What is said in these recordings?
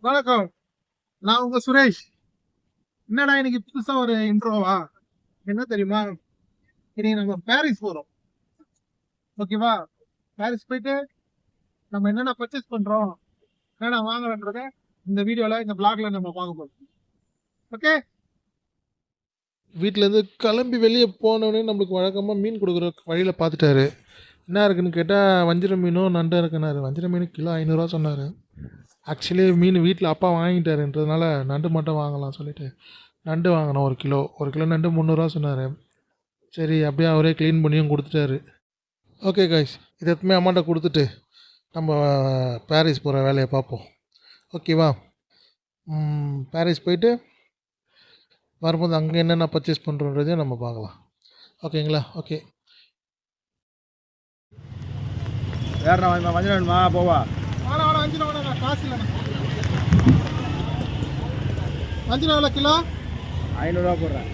வணக்கம். நான் உங்க சுரேஷ். என்னடா இன்னைக்கு புதுசா ஒரு இன்ட்ரோவா? என்ன தெரியுமா? இன்னைக்கு நம்ம பாரிஸ் போறோம். ஓகேவா? பாரிஸ் போயிட்டு நம்ம என்னென்ன பர்ச்சேஸ் பண்றோம், என்னென்ன வாங்குறோன்றத இந்த வீடியோல, இந்த பிளாக்ல நம்ம பார்க்க போறோம். ஓகே? வீட்டிலேருந்து கிளம்பி வெளியே போனோடனே நம்மளுக்கு வழக்கமாக மீன் கொடுக்குற வழியில் பார்த்துட்டாரு. என்ன இருக்குன்னு கேட்டால் வஞ்சிர மீனும் நண்டும் இருக்குன்னாரு. வஞ்சிர மீன் கிலோ 500 சொன்னார். ஆக்சுவலி மீன் வீட்டில் அப்பா வாங்கிட்டாருன்றதுனால நண்டு மட்டும் வாங்கலாம் சொல்லிட்டு நண்டு வாங்கினோம். ஒரு கிலோ நண்டு 300 சொன்னார். சரி அப்படியே அவரே க்ளீன் பண்ணியும் கொடுத்துட்டாரு. ஓகே கைஸ், இதை எதுவுமே அமௌண்ட்டை கொடுத்துட்டு நம்ம பாரிஸ் போகிற வேலையை பார்ப்போம். ஓகேவா? பாரிஸ் போயிட்டு வரும்போது அங்கே என்னென்ன பர்ச்சேஸ் பண்ணுறோன்றதையும் நம்ம பார்க்கலாம். ஓகேங்களா? ஓகே. வேறண்ணா வஞ்சிரம் வேணுமா? போவா வஞ்சிரம் காசு இல்லைண்ணா. வஞ்சிரம் எவ்வளோ கிலோ? 500 போடுறேன்.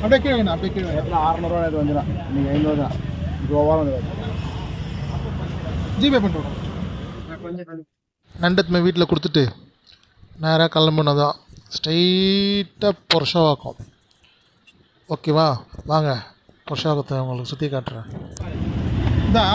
அப்படியே கீழே அப்படியே கீழே. 600 இது வஞ்சிரம். நீங்கள் 500 தான். இது ஓவரம் வந்து ஜிபே பண்ணுறோம். நண்டத்துமே வீட்டில் கொடுத்துட்டு நேராக கிளம்புனதான் ஸ்ட்ரைட்டாக புருஷவாக்கம். ஓகேவா? வாங்க புருஷவாக்கத்தை உங்களுக்கு சுற்றி காட்டுறேன். இதா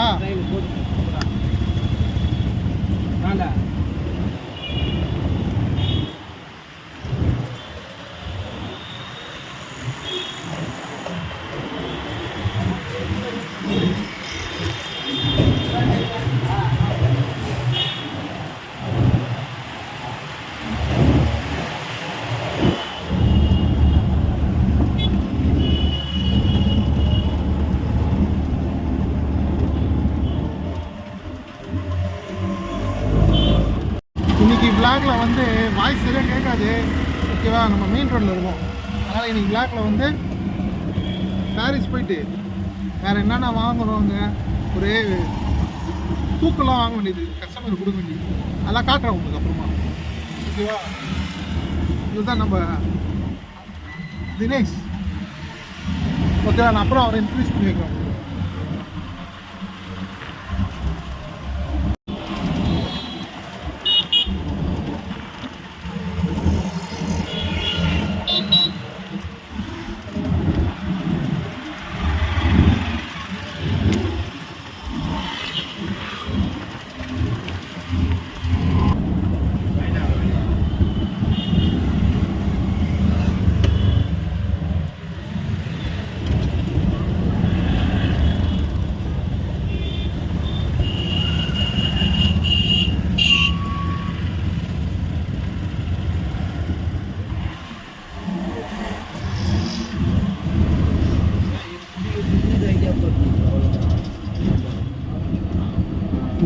இன்னைக்கு பிளாக்ல வந்து வாய்ஸ் சரியாக கேட்காது. ஓகேவா? நம்ம மெயின் ரோட்டில் இருக்கோம். அதனால் இன்னைக்கு பிளாக்ல வந்து பாரிஸ் போயிட்டு வேறு என்னென்ன வாங்குறோங்க, ஒரே தூக்கெல்லாம் வாங்க வேண்டியது, கஸ்டமர் கொடுக்க வேண்டியது, அதெல்லாம் காட்டுறேன் உங்களுக்கு அப்புறமா. ஓகேவா? இதுதான் நம்ம தினேஷ். ஓகேவா? நான் அப்புறம் அவரை இன்ட்ரடியூஸ் பண்ணி வைக்கிறேன்.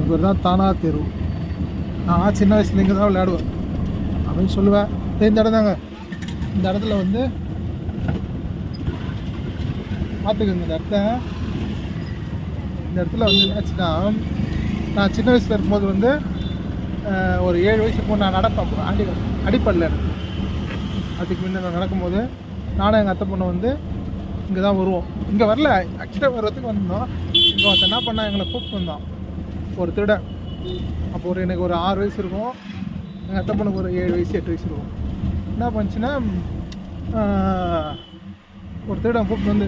இவர் தான் தானா தெரு. நான் சின்ன வயசுல இங்கே தான் விளையாடுவேன் அப்படின்னு சொல்லுவேன். இந்த இடம் தாங்க. இந்த இடத்துல வந்து பார்த்துக்கோங்க. இந்த இடத்துல வந்து என்னாச்சுன்னா, நான் சின்ன வயசில் இருக்கும்போது வந்து ஒரு 7 வயசுக்கு நான் நடப்பேன். அடிப்படல அதுக்கு முன்னே நான் நடக்கும்போது நானும் எங்கள் அத்தை பொண்ணு வந்து இங்கே தான் வருவோம். இங்கே வரல, ஆக்சுவலாக வர்றதுக்கு வந்தோம். இங்கே ஒருத்தர் என்ன பண்ணால் எங்களை கூப்பிட்டு வந்தோம், ஒரு திருடன். அப்போ எனக்கு ஒரு 6 வயசு இருக்கும், எங்கள் அத்தை பொண்ணுக்கு ஒரு 7 வயசு 8 வயசு இருக்கும். என்ன பண்ணுச்சுன்னா, ஒரு திருடன் கூப்பிட்டு வந்து,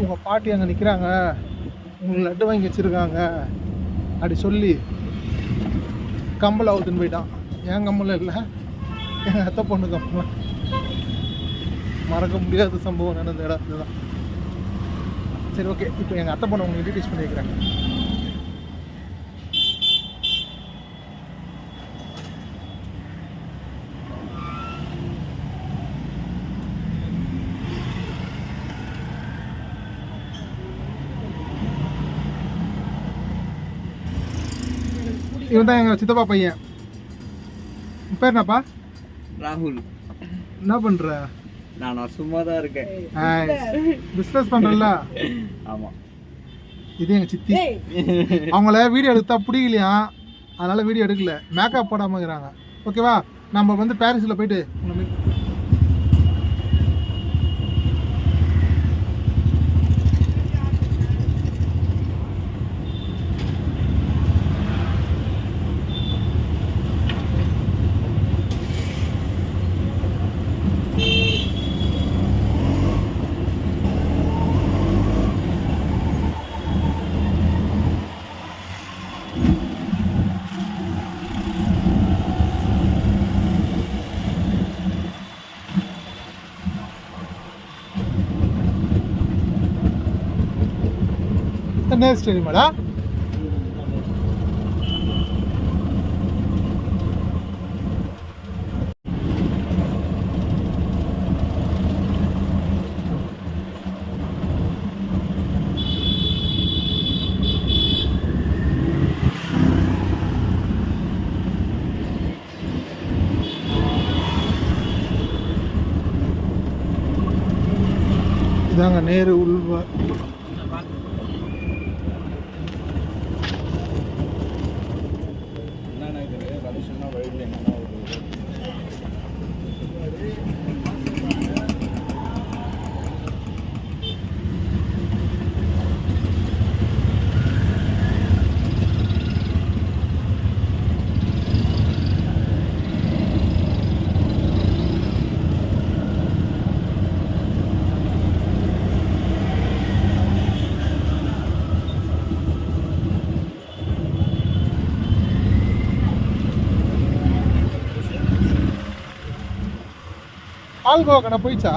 உங்கள் பாட்டி அங்கே நிற்கிறாங்க, உங்களுக்கு லட்டு வாங்கி வச்சுருக்காங்க அப்படி சொல்லி கம்பல் அவுத்துன்னு போயிட்டான். என் கம்பல் இல்லை, எங்கள் அத்தை பொண்ணு கம்பல். மறக்க முடியாத சம்பவம் நடந்த இடம் இதுதான். சரி, ஓகே. இப்போ எங்கள் அத்தை பொண்ணு உங்களுக்கு இன்ட்ரடியூஸ் பண்ணி வைக்கிறேன். இவன் தான் எங்கள் சித்தப்பா பையன். பேர் என்னப்பா? ராகுல். என்ன பண்ணுற? நான் சும்மா தான் இருக்கேன். பிஸ்னஸ் பண்ணுறல? ஆமாம். இது எங்கள் சித்தி. அவங்கள வீடியோ எடுத்தா பிடிக்கலையா, அதனால் வீடியோ எடுக்கல, மேக்கப் போடாமல் இருக்கிறாங்க. ஓகேவா? நம்ம வந்து பாரிஸில் போயிட்டு நேர் ஸ்டேடியமாடா? இதாங்க நேரு உள்வா. என்னென்ன இருக்குது கடைசினா வழியில் என்னென்ன ஒரு ஆல்கோவா கடை போயிச்சா?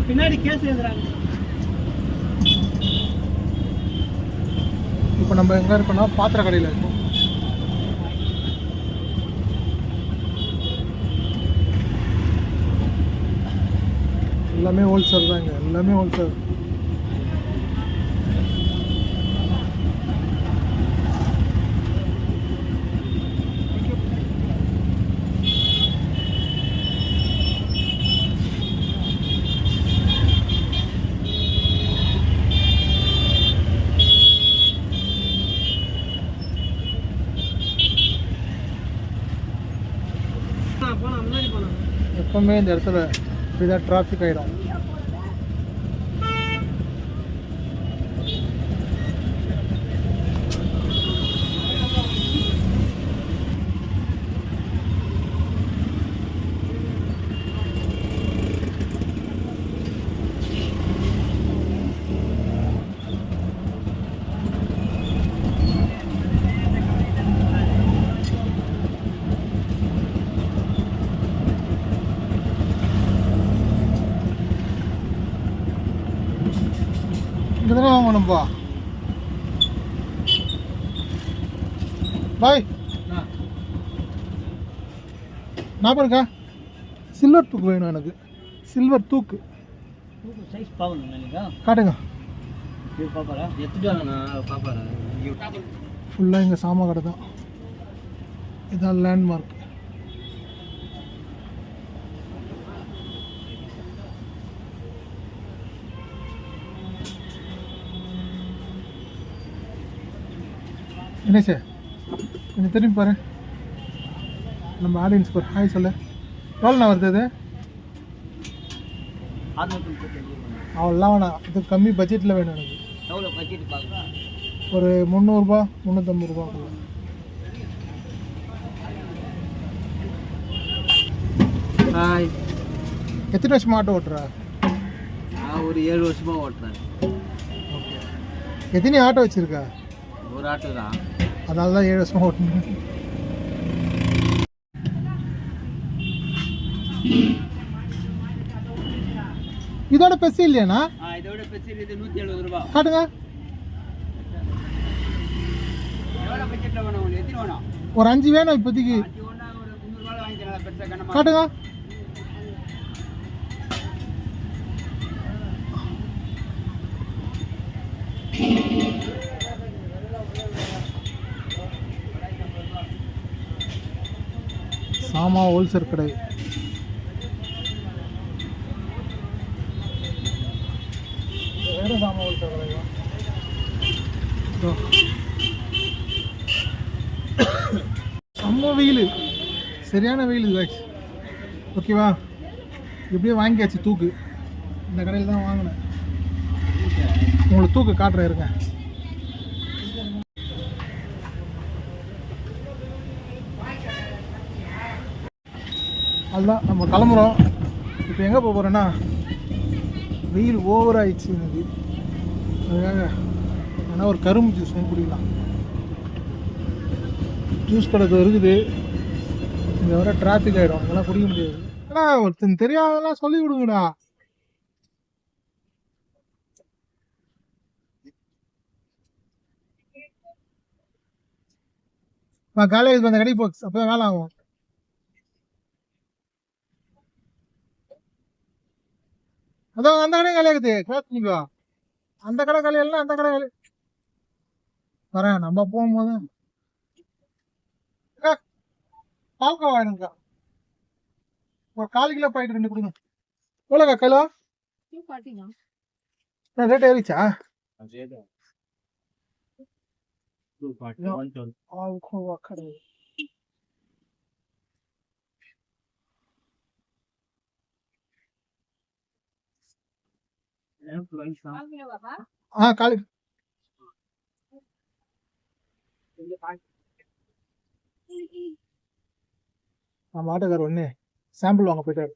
பின்னாடி கேஸ் எழுதுறாங்க. இப்போ நம்ம எங்கே இருக்கோம்னா பாத்திர கடையில் இருக்கோம். எல்லாமே ஹோல்சேல் தாங்க, எல்லாமே ஹோல்சேல். எப்பவுமே இந்த இடத்துல இப்படிதான் டிராஃபிக் ஆகிடும். இங்கே தானே வாங்கணும்பா. பாய் ஞாபகம் இருக்கா? சில்வர் தூக்கு வேணும் எனக்கு. சில்வர் தூக்கு சைஸ் பாக்கணும் நீங்க காட்டுங்க. இது பாப்பாரா எடுத்துட்டு வாங்க. நான் பாப்பாரா ஃபுல்லாக இங்கே சாமா கடை தான். இதான் லேண்ட்மார்க். என்ன சார் கொஞ்சம் திரும்பி பாரு. நம்ம ஆடியன்ஸ் பாரு, ஹாய் சொல்லு. எவ்வளோண்ணா வருது அது? அவ்வளோலாம் வேணாம், இது கம்மி பட்ஜெட்டில் வேணும் எனக்கு. எவ்வளோ பட்ஜெட் பார்க்கலாம்? ஒரு 300 350 ரூபா. ஹாய். எத்தனை வருஷமா ஆட்டோ ஓட்டுற? நான் ஒரு 7 வருஷமா ஓட்டுறேன். ஓகே. எத்தனை ஆட்டோ வச்சுருக்கா? ஒரு ஆட்டோ தான். அதனால தான் 7 வருஷமா ஓட்டணும். இதோட பெருசு இல்லையாண்ணா? இதோட பெருசு இது 170 ரூபா. காட்டுங்க. எவ்வளோ பட்ஜெட்டில் வேணும் உங்களுக்கு? எத்தனை வேணும்? ஒரு 5 வேணும் இப்போதைக்கு. 5 ஒன்றா ஒரு 300 ரூபாய் வாங்கிக்கலாம். பெருசாக கண்ணமா காட்டுங்க. சாமா ஹோல்சேல் கடை. வேறு சாமா ஹோல்சேல் கடையா? செம்ம வெயில், சரியான வெயில் காய்ச்சி. ஓகேவா, எப்படியோ வாங்கியாச்சு தூக்கு. இந்த கடையில் தான் வாங்கினேன். உங்களுக்கு தூக்கு காட்டுறேன் இருங்க. அதுதான் நம்ம கிளம்புறோம். இப்போ எங்கே போக போகிறேன்னா, வெயில் ஓவர் ஆயிடுச்சு எனக்கு. அதுக்காக ஆனால் ஒரு கரும்பு ஜூஸ் வாங்கி குடிக்கலாம். ஜூஸ் கடை இருக்குது, இங்கே வர டிராஃபிக் ஆகிடும், அதெல்லாம் குடிக்க முடியாது. ஆனால் ஒருத்தன் தெரியாதெல்லாம் சொல்லி கொடுங்கடா. காலேஜ் அந்த கடைக்கு போச்சு, அப்போ தான் வேலை ஆகும். அதான் அந்த கடை காலியாகுது, கேட்குங்களா? அந்த கடை காலியாகலாம், அந்த கடை காலி வரேன். நம்ம போகும்போது பால்கோவா வேணுங்கக்கா, ஒரு 1/4 கிலோ பாக்கெட் 2 கொடுங்க. எவ்வளோக்கா கிலோ? ரேட் ஏறிச்சா? பால்கோவா கடை காலி. நம்ம ஆட்டோக்கார் ஒன்று சாம்பிள் வாங்க போயிட்டாரு.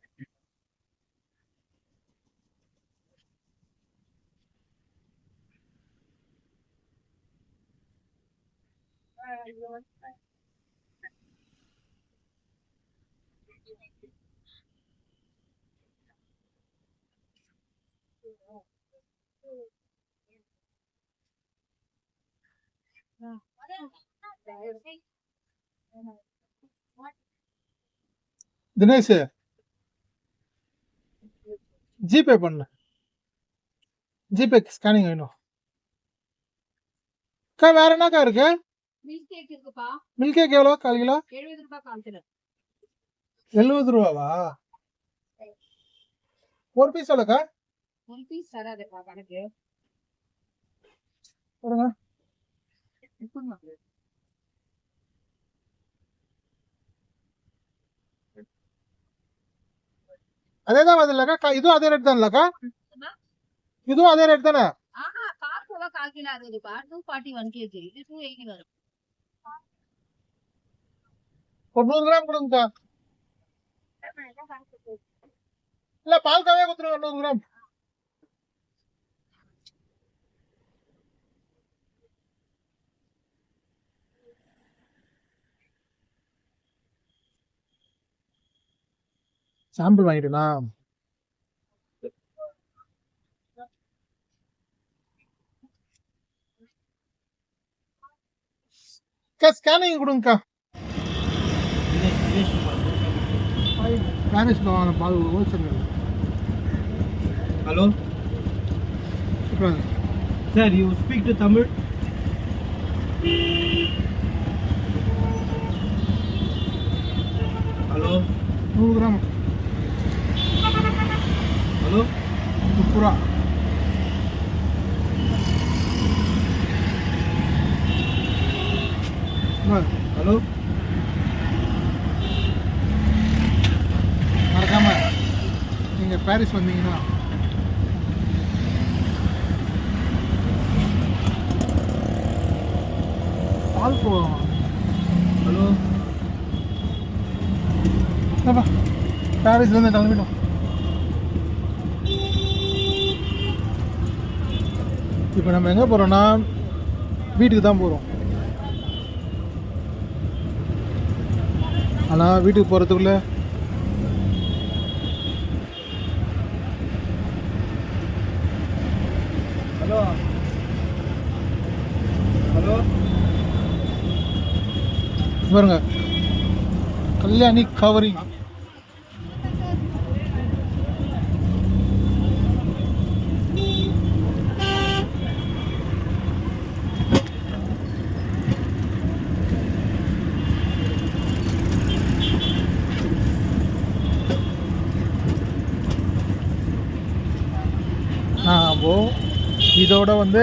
தினேஷ் ஜிபே பண்ண, ஜிபே ஸ்கேனிங் வேணும். அக்கா வேற என்னக்கா இருக்கு? மில்க் கேக் எவ்வளோ? 1/4 கிலோ 70 ரூபாவா? ஒரு பீஸ் எவ்வளோக்கா? பாருங்க. அதே தான் வருது இல்லக்கா? இதுவும் அதே ரேட் தான் இல்லக்கா? இதுவும் அதே ரேட் தானே? ஒரு 100 கிராம் கொடுங்கக்கா. இல்ல பால்காவே கொடுத்துருங்க 100 கிராம். சாம்பிள் வாங்கிட்டேனா? ஸ்கேனிங் கொடுங்கக்கா. ஸ்பானிஷ் பால் wholesale. Hello sir, you speak to Tamil? Hello 100 gram. Hello 30 ரூபா. ஹலோ மறக்காம நீங்க பாரிஸ் வந்தீங்கன்னா பால்கோவா. ஹலோ பாரிஸ்ல இருந்து கிளம்பிட்டோம். இப்போ நம்ம எங்கே போகிறோன்னா வீட்டுக்கு தான் போகிறோம். ஆனால் வீட்டுக்கு போகிறதுக்குள்ள ஹலோ ஹலோ பாருங்க, கல்யாணி கவரிங். அப்போ இதோட வந்து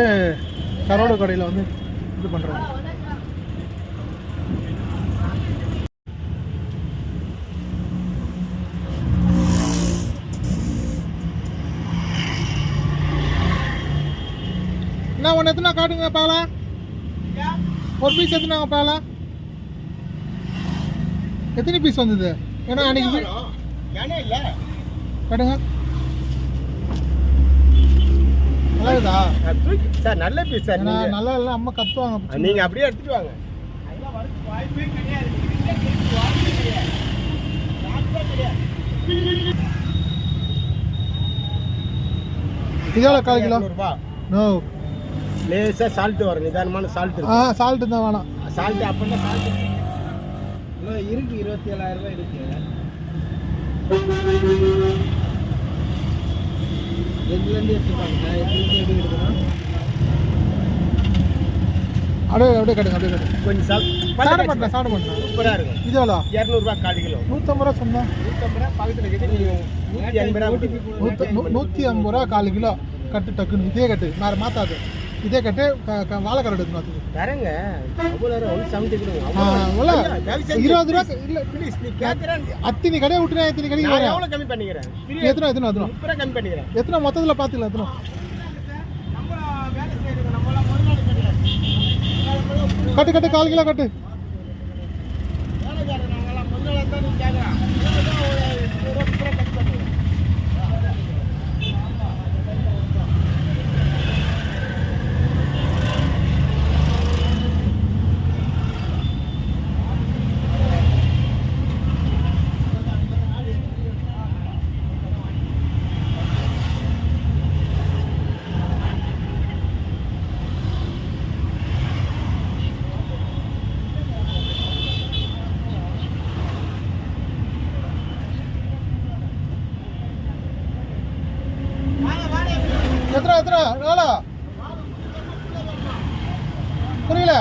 கரோடு கடையில் வந்து இது பண்ணுறோம். அண்ணா ஒன்று எத்தனை காட்டுங்க பார்க்கலாம். ஒரு பீஸ் எத்தனை பார்க்கலாம். எத்தனை பீஸ் வந்தது? ஏன்னா அன்னைக்கு ஏனே இல்லை காட்டுங்க. நல்லா இருக்குதா? சார் நல்ல பீஸ் சார். ஏன்னா நல்லா இல்லை, அம்மா கத்துவாங்க. நீங்கள் அப்படியே எடுத்துட்டு வாங்க. இதோட 1/4 கிலோ. நோ லேசாக சால்ட்டு வரும், நிதானமான சால்ட்டு. சால்ட்டு தான் வேணாம். சால்ட்டு அப்படின்னா சால்ட்டு இருக்கு. 27,000 ரூபாய் இருக்கு. எதுலேருந்து எடுத்துப்பாங்க? எதுலேருந்து எப்படி எடுக்கணும்? அப்படியே கட்டுங்க. கொஞ்சம் சாப்பிட மாட்டேன். சூப்பராக இருக்கும். இது எவ்வளோ? 200 ரூபாய் 1/4 கிலோ. 150 ரூபா சொன்னா. 150 ரூபா பக்கத்தில் இருக்குது. நீங்கள் 180 ரூபா 150 ரூபா 1/4 கிலோ கட்டு டக்குன்னு. இதே கட்டு வேறு மாற்றாது. இதே கட்டு வாழைக்கரை எடுத்து தரங்க. அவ்வளோ 170 கிலோ. 20 ரூபா இல்லை. நீ கேட்குறேன். அத்தனை கடையை விட்டுறேன். எத்தனை கடைக்கு வரேன்? எவ்வளோ கம்மி பண்ணிக்கிறேன்? எத்தனை 30 கம்மி பண்ணிக்கிறேன். எத்தனை மொத்தத்தில் பார்த்துக்கலாம். எத்தனை கட்டு 1/4 கிலோ கட்டு. எத்தனை எவ்வளோ புரியல.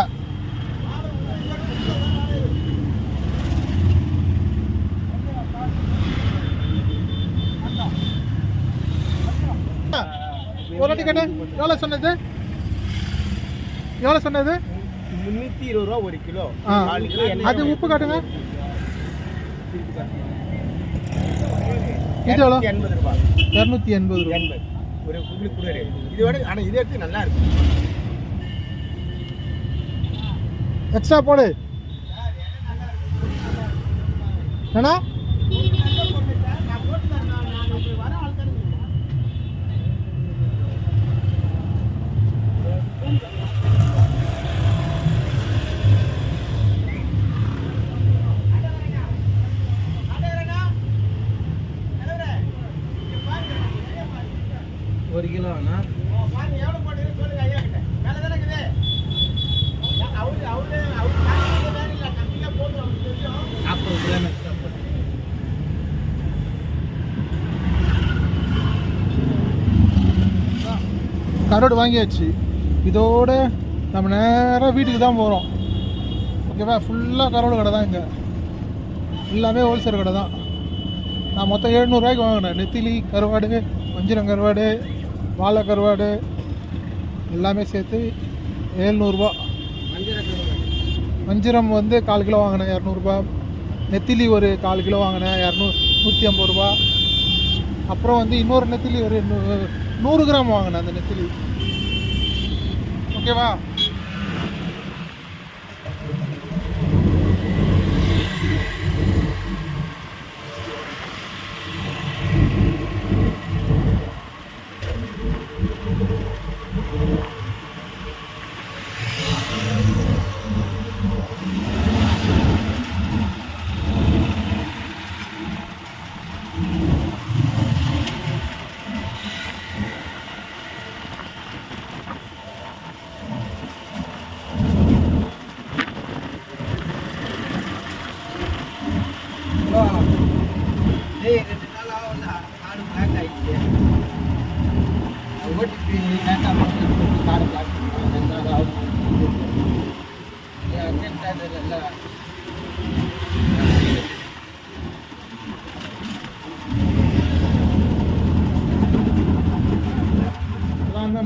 ஒரு வாட்டி கேட்டு எவ்வளோ சொன்னது? 320 ரூபா 1 கிலோ. அது உப்பு காட்டுங்க. இது எவ்வளோ? 80 ரூபாய். 280 ரூபா. ஒரு உங்களுக்கு கூட இதோட. ஆனால் இது எடுத்து நல்லா இருக்கும். எக்ஸ்ட்ரா போடு. ஏன்னா ஒரு கிலோ வேணா. கரோடு வாங்கியாச்சு. இதோட நம்ம நேராக வீட்டுக்கு தான் போகிறோம். ஓகேவா? ஃபுல்லாக கரோடு கடை தான். இங்கே எல்லாமே ஹோல்சேல் கடை தான். நான் மொத்தம் 700 ரூபாய்க்கு வாங்கினேன். நெத்திலி கருவாடு, வஞ்சிரம் கருவாடு, வாழை கருவாடு எல்லாமே சேர்த்து 700 ரூபா. வஞ்சிரம் வந்து 1/4 கிலோ வாங்கினேன் 200 ரூபா. நெத்திலி ஒரு 1/4 கிலோ வாங்கினேன் 150 ரூபா. அப்புறம் வந்து இன்னொரு நெத்திலி ஒரு 100 கிராம் வாங்கினேன் அந்த நெத்திலி. ஓகேவா?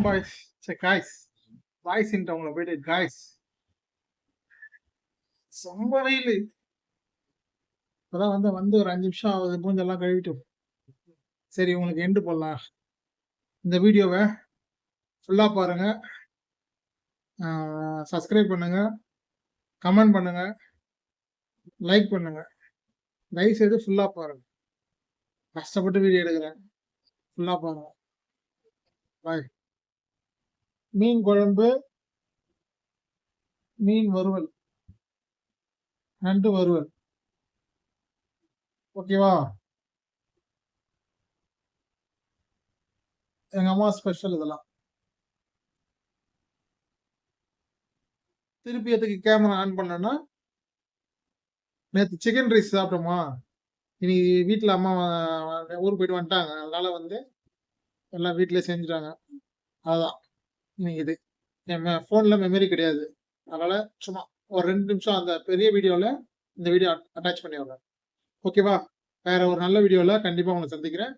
பாய்ஸ். சரி காய்ஸ், பாய்ஸ்ன்ட்டு அவங்கள போயிட்டு காய்ஸ். ரொம்ப வெயில். இப்போதான் வந்து ஒரு 5 நிமிஷம் ஆகுது. மூஞ்செல்லாம் கழுவிட்டு சரி உங்களுக்கு எண்டு போடலாம். இந்த வீடியோவை ஃபுல்லாக பாருங்கள். சப்ஸ்கிரைப் பண்ணுங்க, கமெண்ட் பண்ணுங்க, லைக் பண்ணுங்க. தயவு செய்து ஃபுல்லா பாருங்க. கஷ்டப்பட்டு வீடியோ எடுக்கிறேன். ஃபுல்லா பாருங்க. பாய். மீன் குழம்பு, மீன் வறுவல், நண்டு வறுவல். ஓகேவா? எங்க அம்மா ஸ்பெஷல் இதெல்லாம். திருப்பி எதுக்கு கேமரா ஆன் பண்ணேன்னா, நேத்து சிக்கன் ரைஸ் சாப்பிட்டோமா, இன்னைக்கு வீட்ல அம்மா ஊருக்கு போயிட்டு வந்துட்டாங்க. அதனால வந்து எல்லாம் வீட்லயே செஞ்சுட்டாங்க. அதுதான் இன்னைக்கு இது. என் ஃபோன்ல மெமரி கிடையாது. அதனால சும்மா ஒரு 2 நிமிஷம் அந்த பெரிய வீடியோல இந்த வீடியோ அட்டாச் பண்ணி விடுறேன். ஓகேவா? வேற ஒரு நல்ல வீடியோல கண்டிப்பா உங்களை சந்திக்கிறேன்.